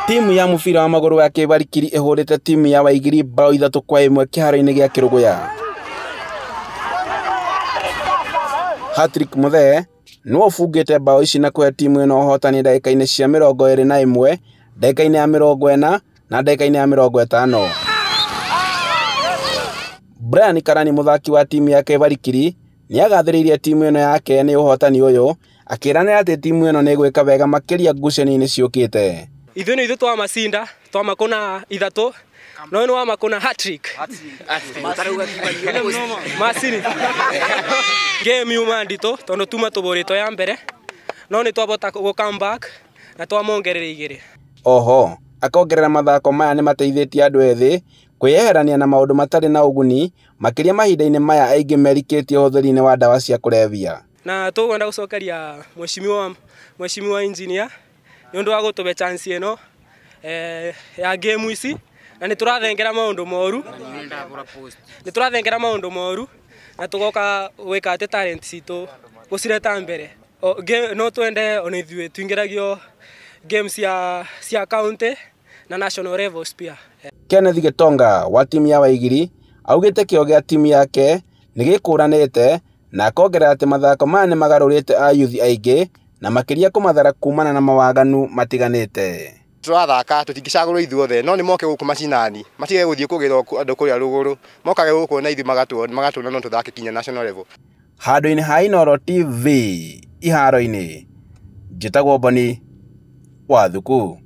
Timu ya mubira wa maguru ya Kibarikiri ihurite timu ya Waigiri bao 3-1 kiharo-ini gia Kiruguya. Patrick Muthee no bungite bao ici na kuhe timu ino uhotani ndagika-ini cia 21, ndagika-ini ya 40 na ndagika-ini ya 50. Brian Karani muthaki wa timu ya Kibarikiri ni agathiririe timu ino yake ni uhotani uyu, akiranira ati timu ino ni gwika wega makiria ngucanio-ini ciukite. Ithu twa macinda twa makona 3 no ni wa makona hat-trick macini game yuma ndito tondu tuma tuburito ya mbere no ni twabota go come back na twamongerera 2. Oho akongerera mathako maya ni mateithitie andu ethi kwiyeherania na maundu matari na uguni makiria mahinda-ini maya aingi merikitie utheri-ini wa dawa cia kulevya. Na tugwenda gucokeria mheshimiwa engineer ni undu wa gutube chance ino ya game ici na ni turathengera maundu moru na tugoka gwika ati talent citu gucireta mbere no twende ona ithuĩ tuingiragio games cia county na national levels pia. Kenneth Gitonga wa timu ya Waigiri augite kio gia timu yake ni gikuranite na akongerera ati mathako maya ni magarurite a youth aingi na makiria kumathara kumana na mawaganu matiganite. Turathaka tutingicagurwo ithuothe no ni moke guku macinani matige guthie kugira andu kuria ruguru mokage guku na ithu magatuna no tuthake kinya national level. Handu-ini ha Inooro TV iharo-ini njitagwo Boni Wathuku.